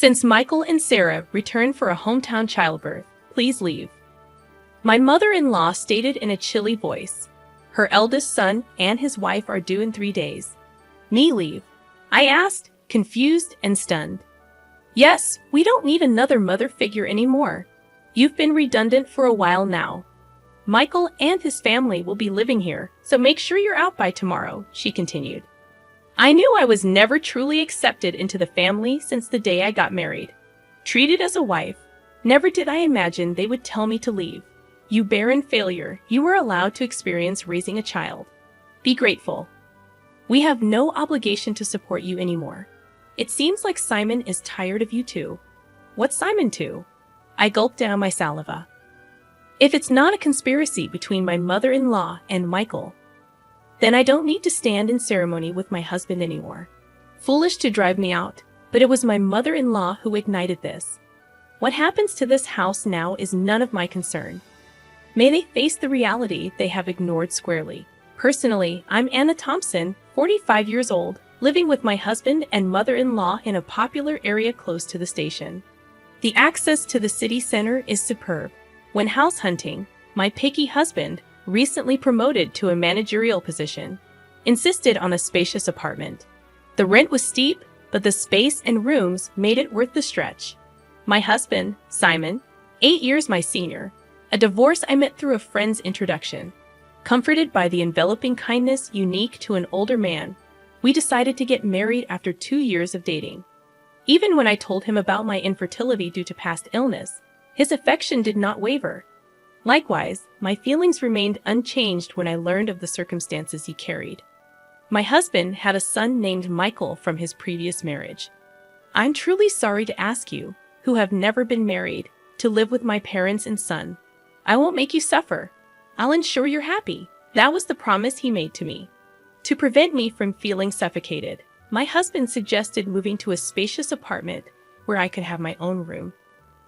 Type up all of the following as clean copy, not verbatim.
Since Michael and Sarah returned for a hometown childbirth, please leave. My mother-in-law stated in a chilly voice. Her eldest son and his wife are due in 3 days. Me leave? I asked, confused and stunned. Yes, we don't need another mother figure anymore. You've been redundant for a while now. Michael and his family will be living here, so make sure you're out by tomorrow, she continued. I knew I was never truly accepted into the family since the day I got married. Treated as a wife, never did I imagine they would tell me to leave. You barren failure, you were allowed to experience raising a child. Be grateful. We have no obligation to support you anymore. It seems like Simon is tired of you too. What's Simon to? I gulped down my saliva. If it's not a conspiracy between my mother-in-law and Michael, then I don't need to stand in ceremony with my husband anymore. Foolish to drive me out, but it was my mother-in-law who ignited this. What happens to this house now is none of my concern. May they face the reality they have ignored squarely. Personally, I'm Anna Thompson, 45 years old, living with my husband and mother-in-law in a popular area close to the station. The access to the city center is superb. When house hunting, my picky husband, recently promoted to a managerial position, insisted on a spacious apartment. The rent was steep, but the space and rooms made it worth the stretch. My husband, Simon, 8 years my senior, a divorce I met through a friend's introduction. Comforted by the enveloping kindness unique to an older man, we decided to get married after 2 years of dating. Even when I told him about my infertility due to past illness, his affection did not waver. Likewise, my feelings remained unchanged when I learned of the circumstances he carried. My husband had a son named Michael from his previous marriage. I'm truly sorry to ask you, who have never been married, to live with my parents and son. I won't make you suffer. I'll ensure you're happy. That was the promise he made to me. To prevent me from feeling suffocated, my husband suggested moving to a spacious apartment where I could have my own room.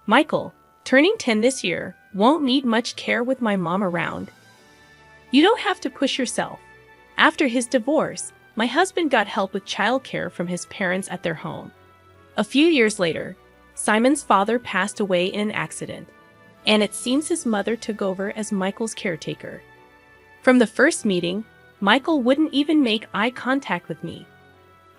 Michael, turning 10 this year, won't need much care with my mom around. You don't have to push yourself. After his divorce, my husband got help with childcare from his parents at their home. A few years later, Simon's father passed away in an accident, and it seems his mother took over as Michael's caretaker. From the first meeting, Michael wouldn't even make eye contact with me.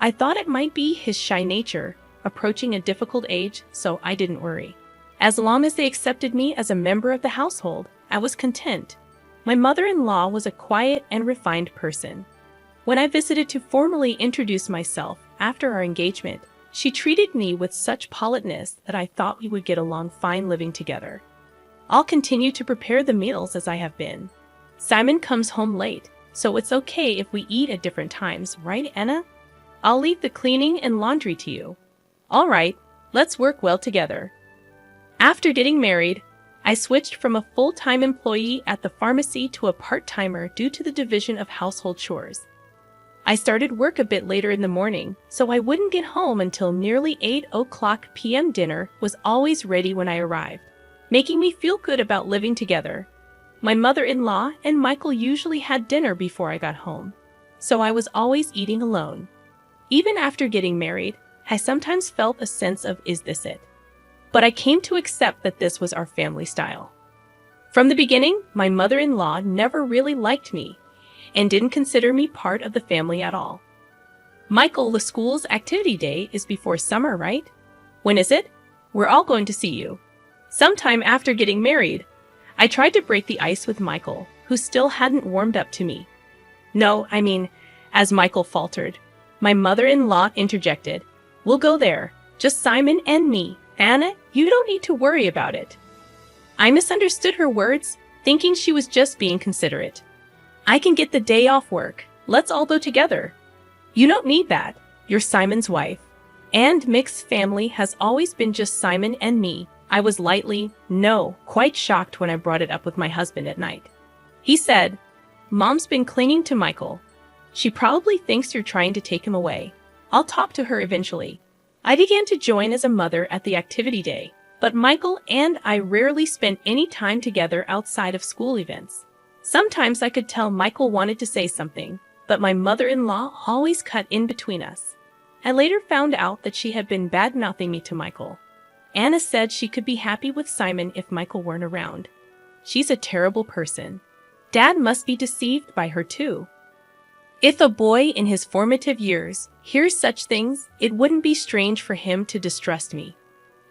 I thought it might be his shy nature, approaching a difficult age, so I didn't worry. As long as they accepted me as a member of the household, I was content. My mother-in-law was a quiet and refined person. When I visited to formally introduce myself after our engagement, she treated me with such politeness that I thought we would get along fine living together. I'll continue to prepare the meals as I have been. Simon comes home late, so it's okay if we eat at different times, right, Anna? I'll leave the cleaning and laundry to you. All right, let's work well together. After getting married, I switched from a full-time employee at the pharmacy to a part-timer due to the division of household chores. I started work a bit later in the morning, so I wouldn't get home until nearly 8 p.m. Dinner was always ready when I arrived, making me feel good about living together. My mother-in-law and Michael usually had dinner before I got home, so I was always eating alone. Even after getting married, I sometimes felt a sense of, is this it? But I came to accept that this was our family style. From the beginning, my mother-in-law never really liked me and didn't consider me part of the family at all. Michael, the school's activity day is before summer, right? When is it? We're all going to see you. Sometime after getting married, I tried to break the ice with Michael, who still hadn't warmed up to me. No, I mean, as Michael faltered, my mother-in-law interjected, we'll go there, just Simon and me. Anna, you don't need to worry about it. I misunderstood her words, thinking she was just being considerate. I can get the day off work. Let's all go together. You don't need that. You're Simon's wife. And mixed family has always been just Simon and me. I was quite shocked when I brought it up with my husband at night. He said, Mom's been clinging to Michael. She probably thinks you're trying to take him away. I'll talk to her eventually. I began to join as a mother at the activity day, but Michael and I rarely spent any time together outside of school events. Sometimes I could tell Michael wanted to say something, but my mother-in-law always cut in between us. I later found out that she had been bad-mouthing me to Michael. Anna said she could be happy with Simon if Michael weren't around. She's a terrible person. Dad must be deceived by her too. If a boy in his formative years hears such things, it wouldn't be strange for him to distrust me.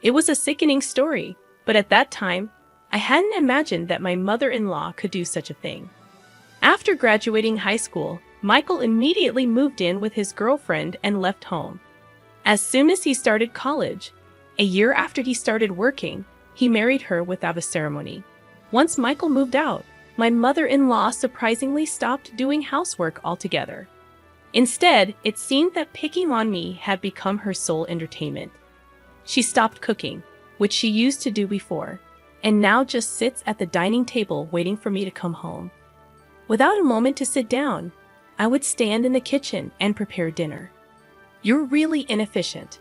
It was a sickening story, but at that time, I hadn't imagined that my mother-in-law could do such a thing. After graduating high school, Michael immediately moved in with his girlfriend and left home. As soon as he started college, a year after he started working, he married her without a ceremony. Once Michael moved out, my mother-in-law surprisingly stopped doing housework altogether. Instead, it seemed that picking on me had become her sole entertainment. She stopped cooking, which she used to do before, and now just sits at the dining table waiting for me to come home. Without a moment to sit down, I would stand in the kitchen and prepare dinner. You're really inefficient.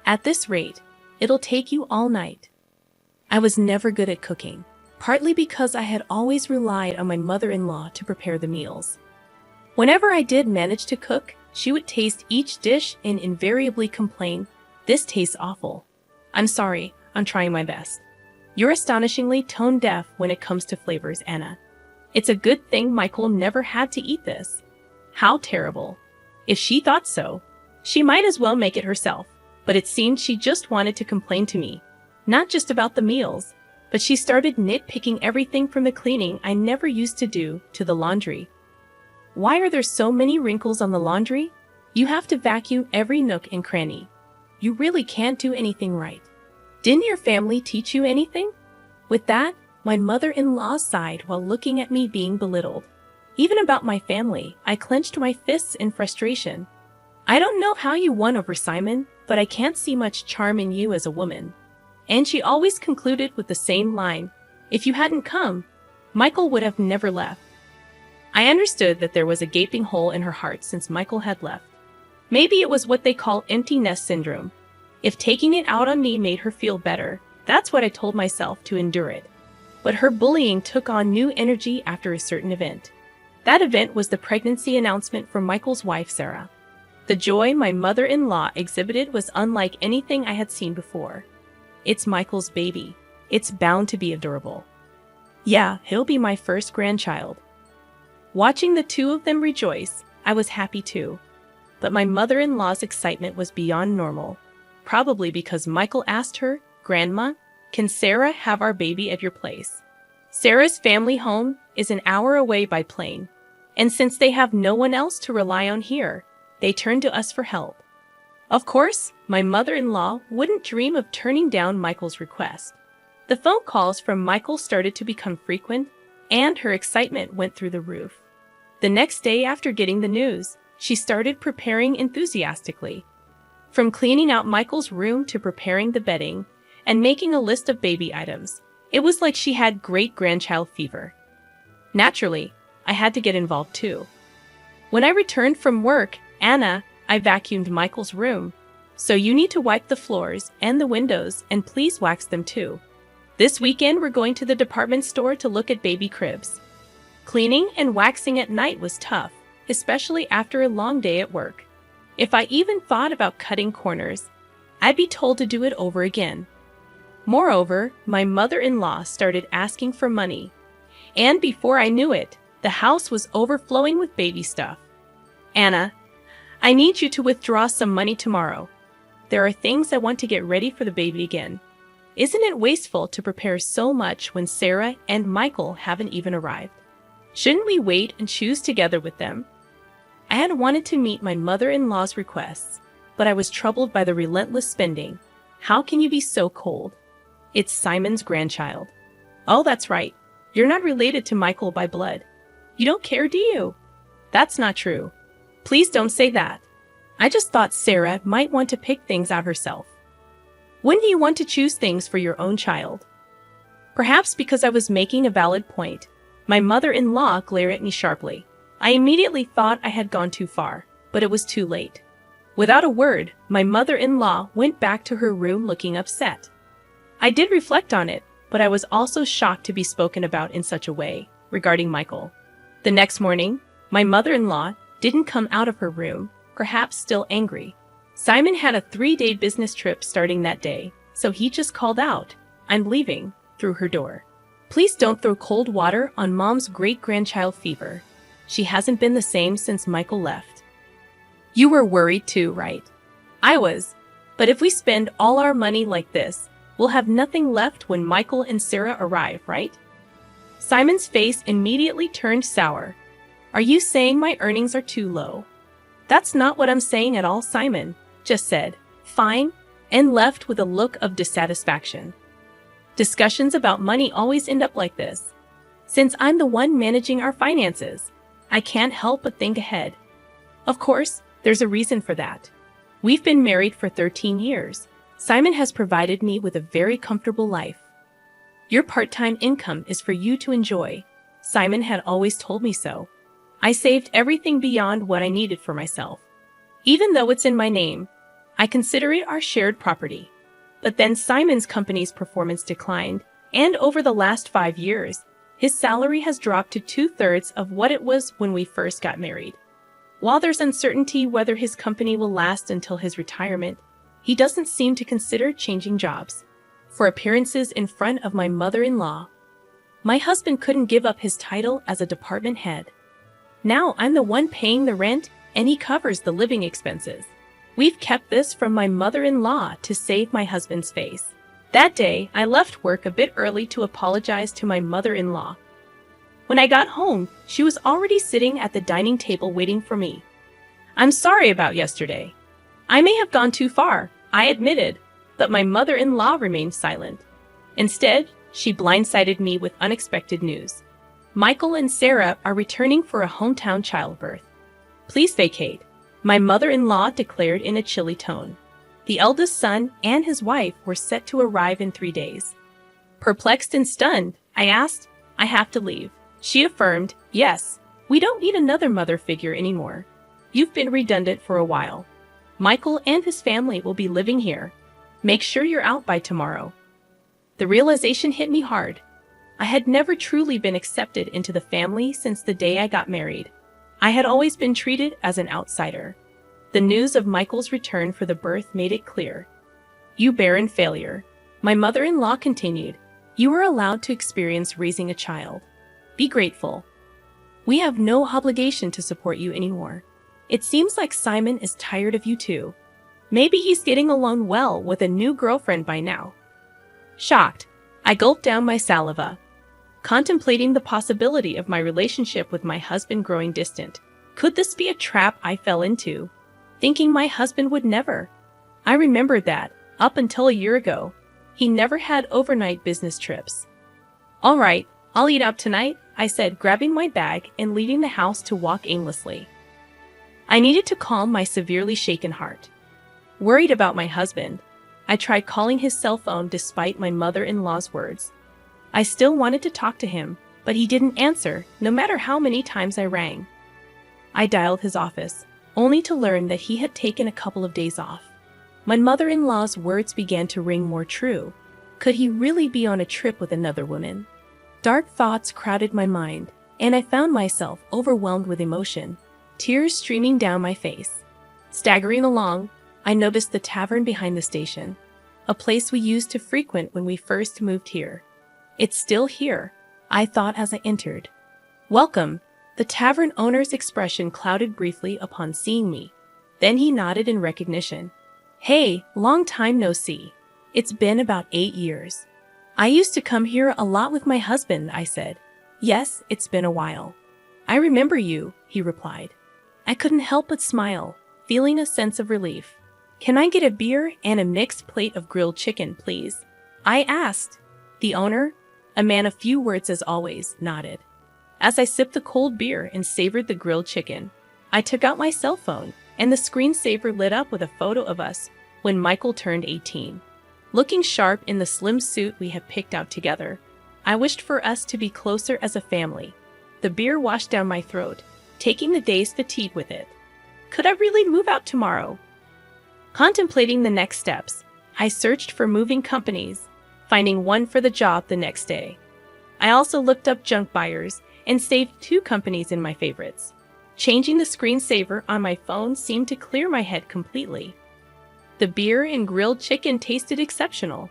At this rate, it'll take you all night. I was never good at cooking, partly because I had always relied on my mother-in-law to prepare the meals. Whenever I did manage to cook, she would taste each dish and invariably complain, "This tastes awful. I'm sorry, I'm trying my best." You're astonishingly tone-deaf when it comes to flavors, Anna. It's a good thing Michael never had to eat this. How terrible. If she thought so, she might as well make it herself. But it seemed she just wanted to complain to me, not just about the meals, but she started nitpicking everything from the cleaning I never used to do to the laundry. Why are there so many wrinkles on the laundry? You have to vacuum every nook and cranny. You really can't do anything right. Didn't your family teach you anything? With that, my mother-in-law sighed while looking at me being belittled. Even about my family, I clenched my fists in frustration. I don't know how you won over Simon, but I can't see much charm in you as a woman. And she always concluded with the same line, "If you hadn't come, Michael would have never left." I understood that there was a gaping hole in her heart since Michael had left. Maybe it was what they call empty nest syndrome. If taking it out on me made her feel better, that's what I told myself to endure it. But her bullying took on new energy after a certain event. That event was the pregnancy announcement from Michael's wife, Sarah. The joy my mother-in-law exhibited was unlike anything I had seen before. It's Michael's baby. It's bound to be adorable. Yeah, he'll be my first grandchild. Watching the two of them rejoice, I was happy too. But my mother-in-law's excitement was beyond normal, probably because Michael asked her, "Grandma, can Sarah have our baby at your place?" Sarah's family home is an hour away by plane, and since they have no one else to rely on here, they turn to us for help. Of course, my mother-in-law wouldn't dream of turning down Michael's request. The phone calls from Michael started to become frequent, and her excitement went through the roof. The next day after getting the news, she started preparing enthusiastically. From cleaning out Michael's room to preparing the bedding and making a list of baby items, it was like she had great-grandchild fever. Naturally, I had to get involved too. When I returned from work, "Anna, I vacuumed Michael's room, so you need to wipe the floors and the windows and please wax them too. This weekend we're going to the department store to look at baby cribs." Cleaning and waxing at night was tough, especially after a long day at work. If I even thought about cutting corners, I'd be told to do it over again. Moreover, my mother-in-law started asking for money, and before I knew it, the house was overflowing with baby stuff. "Anna, I need you to withdraw some money tomorrow. There are things I want to get ready for the baby again. Isn't it wasteful to prepare so much when Sarah and Michael haven't even arrived? Shouldn't we wait and choose together with them?" I had wanted to meet my mother-in-law's requests, but I was troubled by the relentless spending. How can you be so cold? It's Simon's grandchild. Oh, that's right. You're not related to Michael by blood. You don't care, do you? That's not true. Please don't say that. I just thought Sarah might want to pick things out herself. Wouldn't you want to choose things for your own child? Perhaps because I was making a valid point, my mother-in-law glared at me sharply. I immediately thought I had gone too far, but it was too late. Without a word, my mother-in-law went back to her room looking upset. I did reflect on it, but I was also shocked to be spoken about in such a way regarding Michael. The next morning, my mother-in-law didn't come out of her room, perhaps still angry. Simon had a 3-day business trip starting that day, so he just called out, "I'm leaving," through her door. Please don't throw cold water on Mom's great-grandchild fever. She hasn't been the same since Michael left. You were worried too, right? I was. But if we spend all our money like this, we'll have nothing left when Michael and Sarah arrive, right? Simon's face immediately turned sour. Are you saying my earnings are too low? That's not what I'm saying at all, Simon just said, "Fine," and left with a look of dissatisfaction. Discussions about money always end up like this. Since I'm the one managing our finances, I can't help but think ahead. Of course, there's a reason for that. We've been married for 13 years. Simon has provided me with a very comfortable life. Your part-time income is for you to enjoy. Simon had always told me so. I saved everything beyond what I needed for myself. Even though it's in my name, I consider it our shared property. But then Simon's company's performance declined, and over the last 5 years, his salary has dropped to 2/3 of what it was when we first got married. While there's uncertainty whether his company will last until his retirement, he doesn't seem to consider changing jobs. For appearances in front of my mother-in-law, my husband couldn't give up his title as a department head. Now I'm the one paying the rent, and he covers the living expenses. We've kept this from my mother-in-law to save my husband's face. That day, I left work a bit early to apologize to my mother-in-law. When I got home, she was already sitting at the dining table waiting for me. I'm sorry about yesterday. I may have gone too far, I admitted, but my mother-in-law remained silent. Instead, she blindsided me with unexpected news. Michael and Sarah are returning for a hometown childbirth. Please vacate, my mother-in-law declared in a chilly tone. The eldest son and his wife were set to arrive in 3 days. Perplexed and stunned, I asked, I have to leave. She affirmed, yes, we don't need another mother figure anymore. You've been redundant for a while. Michael and his family will be living here. Make sure you're out by tomorrow. The realization hit me hard. I had never truly been accepted into the family since the day I got married. I had always been treated as an outsider. The news of Michael's return for the birth made it clear. You barren failure. My mother-in-law continued. You are allowed to experience raising a child. Be grateful. We have no obligation to support you anymore. It seems like Simon is tired of you too. Maybe he's getting along well with a new girlfriend by now. Shocked, I gulped down my saliva, contemplating the possibility of my relationship with my husband growing distant. Could this be a trap I fell into? Thinking my husband would never. I remembered that, up until a year ago, he never had overnight business trips. All right, I'll eat out tonight, I said, grabbing my bag and leaving the house to walk aimlessly. I needed to calm my severely shaken heart. Worried about my husband, I tried calling his cell phone despite my mother-in-law's words. I still wanted to talk to him, but he didn't answer, no matter how many times I rang. I dialed his office, only to learn that he had taken a couple of days off. My mother-in-law's words began to ring more true. Could he really be on a trip with another woman? Dark thoughts crowded my mind, and I found myself overwhelmed with emotion, tears streaming down my face. Staggering along, I noticed the tavern behind the station, a place we used to frequent when we first moved here. It's still here, I thought as I entered. Welcome. The tavern owner's expression clouded briefly upon seeing me. Then he nodded in recognition. Hey, long time no see. It's been about 8 years. I used to come here a lot with my husband, I said. Yes, it's been a while. I remember you, he replied. I couldn't help but smile, feeling a sense of relief. Can I get a beer and a mixed plate of grilled chicken, please? I asked. The owner, a man of few words as always, nodded. As I sipped the cold beer and savored the grilled chicken, I took out my cell phone, and the screensaver lit up with a photo of us when Michael turned 18. Looking sharp in the slim suit we had picked out together, I wished for us to be closer as a family. The beer washed down my throat, taking the day's fatigue with it. Could I really move out tomorrow? Contemplating the next steps, I searched for moving companies, finding one for the job the next day. I also looked up junk buyers and saved 2 companies in my favorites. Changing the screensaver on my phone seemed to clear my head completely. The beer and grilled chicken tasted exceptional.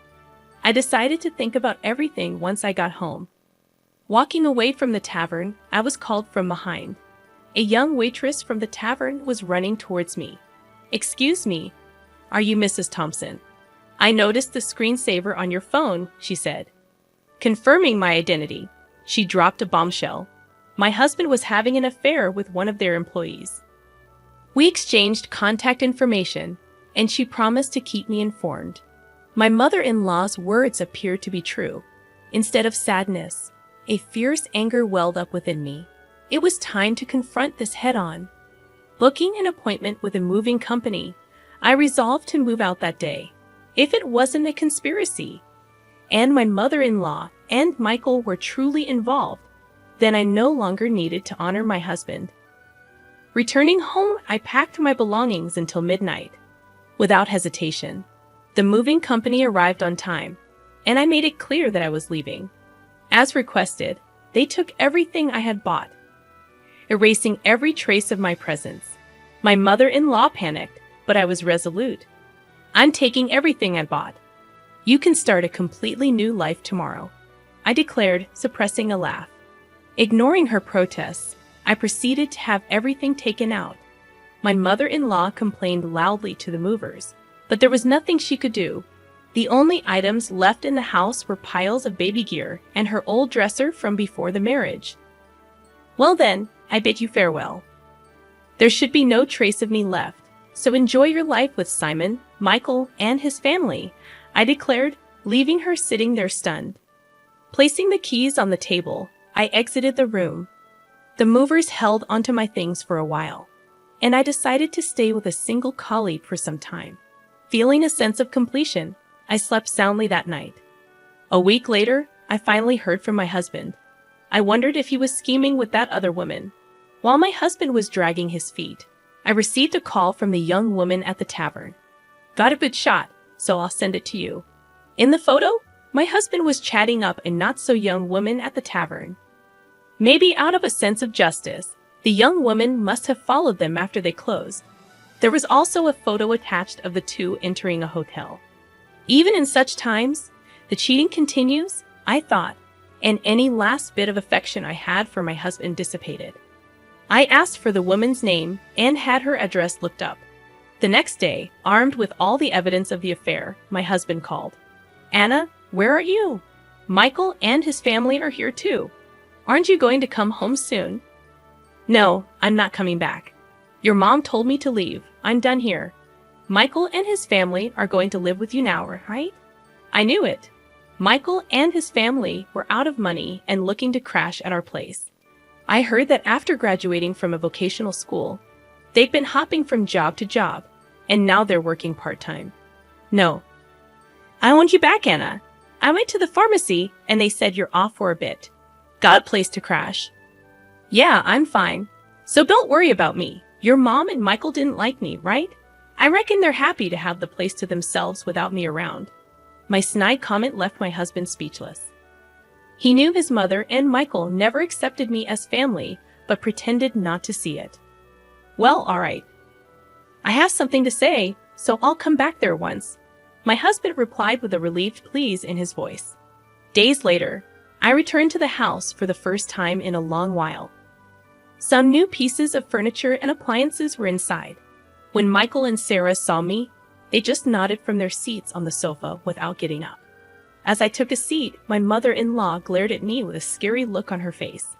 I decided to think about everything once I got home. Walking away from the tavern, I was called from behind. A young waitress from the tavern was running towards me. "Excuse me, are you Mrs. Thompson? I noticed the screensaver on your phone," she said. Confirming my identity, she dropped a bombshell. My husband was having an affair with one of their employees. We exchanged contact information, and she promised to keep me informed. My mother-in-law's words appeared to be true. Instead of sadness, a fierce anger welled up within me. It was time to confront this head-on. Booking an appointment with a moving company, I resolved to move out that day. If it wasn't a conspiracy, and my mother-in-law and Michael were truly involved, then I no longer needed to honor my husband. Returning home, I packed my belongings until midnight. Without hesitation, the moving company arrived on time, and I made it clear that I was leaving. As requested, they took everything I had bought, erasing every trace of my presence. My mother-in-law panicked, but I was resolute. "I'm taking everything I bought. You can start a completely new life tomorrow," I declared, suppressing a laugh. Ignoring her protests, I proceeded to have everything taken out. My mother-in-law complained loudly to the movers, but there was nothing she could do. The only items left in the house were piles of baby gear and her old dresser from before the marriage. "Well then, I bid you farewell. There should be no trace of me left, so enjoy your life with Simon, Michael, and his family," I declared, leaving her sitting there stunned. Placing the keys on the table, I exited the room. The movers held onto my things for a while, and I decided to stay with a single colleague for some time. Feeling a sense of completion, I slept soundly that night. A week later, I finally heard from my husband. I wondered if he was scheming with that other woman. While my husband was dragging his feet, I received a call from the young woman at the tavern. "Got a good shot, so I'll send it to you." In the photo, my husband was chatting up a not-so-young woman at the tavern. Maybe out of a sense of justice, the young woman must have followed them after they closed. There was also a photo attached of the two entering a hotel. Even in such times, the cheating continues, I thought, and any last bit of affection I had for my husband dissipated. I asked for the woman's name and had her address looked up. The next day, armed with all the evidence of the affair, my husband called. "Anna, where are you? Michael and his family are here too. Aren't you going to come home soon?" "No, I'm not coming back. Your mom told me to leave. I'm done here. Michael and his family are going to live with you now, right?" I knew it. Michael and his family were out of money and looking to crash at our place. I heard that after graduating from a vocational school, they'd been hopping from job to job, and now they're working part-time. "No. I want you back, Anna. I went to the pharmacy, and they said you're off for a bit. Got a place to crash." "Yeah, I'm fine. So don't worry about me. Your mom and Michael didn't like me, right? I reckon they're happy to have the place to themselves without me around." My snide comment left my husband speechless. He knew his mother and Michael never accepted me as family, but pretended not to see it. "Well, all right. I have something to say, so I'll come back there once," my husband replied with a relieved please in his voice. Days later, I returned to the house for the first time in a long while. Some new pieces of furniture and appliances were inside. When Michael and Sarah saw me, they just nodded from their seats on the sofa without getting up. As I took a seat, my mother-in-law glared at me with a scary look on her face.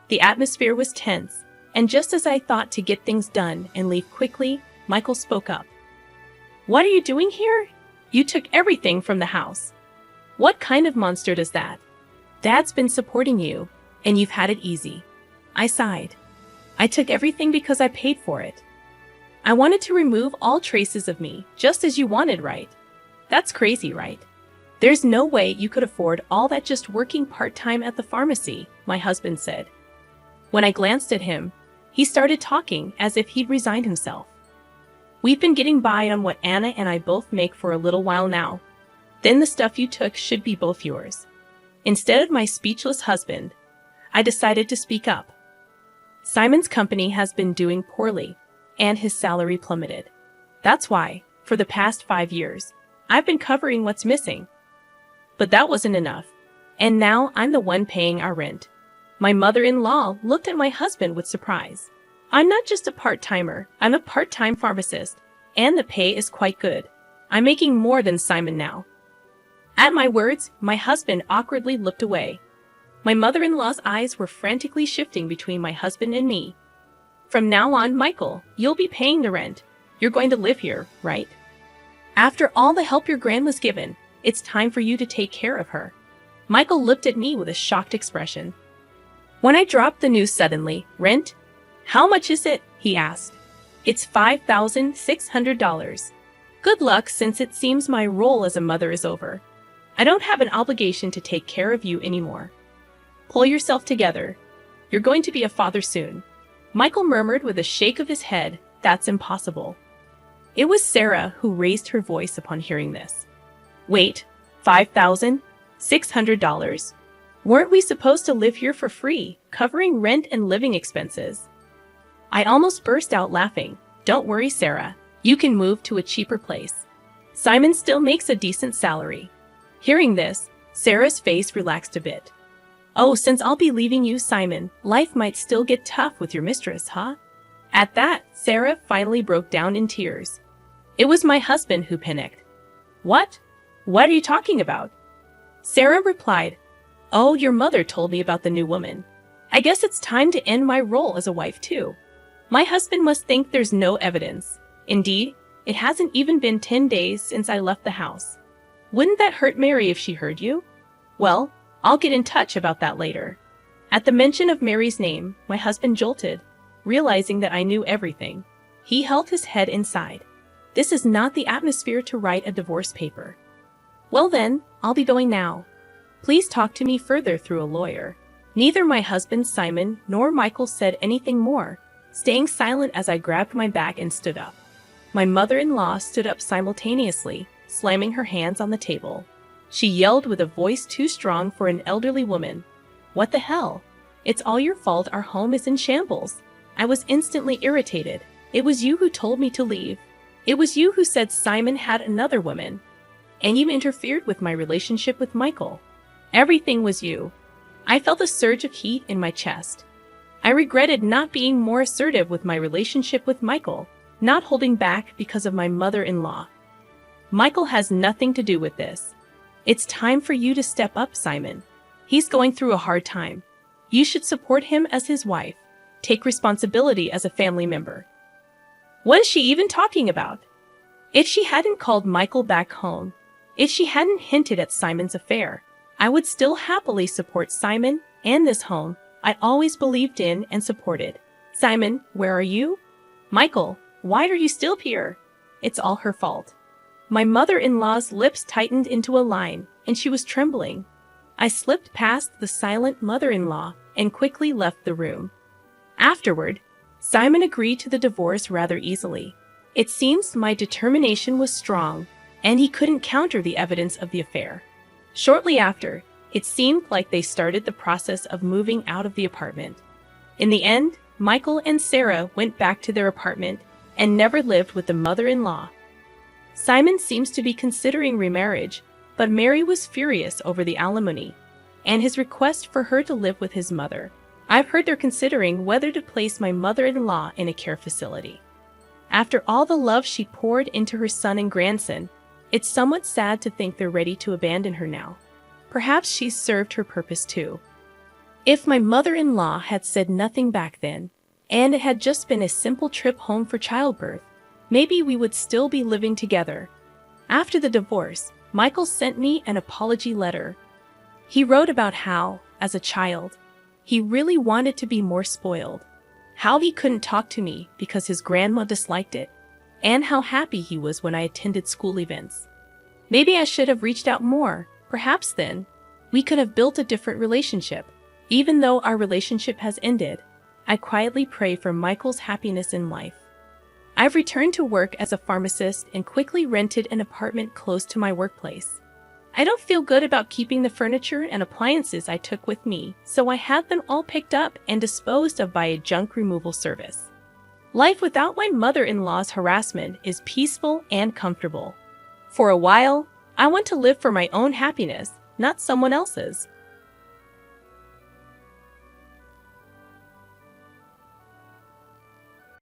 The atmosphere was tense, and just as I thought to get things done and leave quickly, Michael spoke up. "What are you doing here? You took everything from the house. What kind of monster does that? Dad's been supporting you, and you've had it easy." I sighed. "I took everything because I paid for it. I wanted to remove all traces of me, just as you wanted, right? That's crazy, right? There's no way you could afford all that just working part-time at the pharmacy," my husband said. When I glanced at him, he started talking as if he'd resigned himself. "We've been getting by on what Anna and I both make for a little while now. Then the stuff you took should be both yours." Instead of my speechless husband, I decided to speak up. "Simon's company has been doing poorly, and his salary plummeted. That's why, For the past 5 years, I've been covering what's missing. But that wasn't enough. And now I'm the one paying our rent. My mother-in-law looked at my husband with surprise. I'm not just a part-timer, I'm a part-time pharmacist, and the pay is quite good. I'm making more than Simon now. At my words, my husband awkwardly looked away. My mother-in-law's eyes were frantically shifting between my husband and me. From now on, Michael, you'll be paying the rent. You're going to live here, right? After all the help your gran was given, it's time for you to take care of her. Michael looked at me with a shocked expression. When I dropped the news suddenly, rent? How much is it? He asked. It's $5,600. Good luck, since it seems my role as a mother is over. I don't have an obligation to take care of you anymore. Pull yourself together. You're going to be a father soon. Michael murmured with a shake of his head, that's impossible. It was Sarah who raised her voice upon hearing this. Wait, $5,600? Weren't we supposed to live here for free, covering rent and living expenses? I almost burst out laughing. Don't worry, Sarah. You can move to a cheaper place. Simon still makes a decent salary. Hearing this, Sarah's face relaxed a bit. Oh, since I'll be leaving you, Simon, life might still get tough with your mistress, huh? At that, Sarah finally broke down in tears. It was my husband who panicked. What? What are you talking about? Sarah replied, Oh, your mother told me about the new woman. I guess it's time to end my role as a wife too. My husband must think there's no evidence. Indeed, it hasn't even been 10 days since I left the house. Wouldn't that hurt Mary if she heard you? Well, I'll get in touch about that later. At the mention of Mary's name, my husband jolted, realizing that I knew everything. He held his head inside. This is not the atmosphere to write a divorce paper. Well then, I'll be going now. Please talk to me further through a lawyer. Neither my husband Simon nor Michael said anything more, staying silent as I grabbed my bag and stood up. My mother-in-law stood up simultaneously, slamming her hands on the table. She yelled with a voice too strong for an elderly woman. What the hell? It's all your fault our home is in shambles. I was instantly irritated. It was you who told me to leave. It was you who said Simon had another woman. And you interfered with my relationship with Michael. Everything was you. I felt a surge of heat in my chest. I regretted not being more assertive with my relationship with Michael, not holding back because of my mother-in-law. Michael has nothing to do with this. It's time for you to step up, Simon. He's going through a hard time. You should support him as his wife. Take responsibility as a family member. What is she even talking about? If she hadn't called Michael back home, if she hadn't hinted at Simon's affair, I would still happily support Simon and this home I always believed in and supported. Simon, where are you? Michael, why are you still here? It's all her fault. My mother-in-law's lips tightened into a line, and she was trembling. I slipped past the silent mother-in-law and quickly left the room. Afterward, Simon agreed to the divorce rather easily. It seems my determination was strong, and he couldn't counter the evidence of the affair. Shortly after, it seemed like they started the process of moving out of the apartment. In the end, Michael and Sarah went back to their apartment and never lived with the mother-in-law. Simon seems to be considering remarriage, but Mary was furious over the alimony and his request for her to live with his mother. I've heard they're considering whether to place my mother-in-law in a care facility. After all the love she poured into her son and grandson, it's somewhat sad to think they're ready to abandon her now. Perhaps she's served her purpose too. If my mother-in-law had said nothing back then, and it had just been a simple trip home for childbirth, maybe we would still be living together. After the divorce, Michael sent me an apology letter. He wrote about how, as a child, he really wanted to be more spoiled, how he couldn't talk to me because his grandma disliked it, and how happy he was when I attended school events. Maybe I should have reached out more. Perhaps then, we could have built a different relationship. Even though our relationship has ended, I quietly pray for Michael's happiness in life. I've returned to work as a pharmacist and quickly rented an apartment close to my workplace. I don't feel good about keeping the furniture and appliances I took with me, so I had them all picked up and disposed of by a junk removal service. Life without my mother-in-law's harassment is peaceful and comfortable. For a while, I want to live for my own happiness, not someone else's.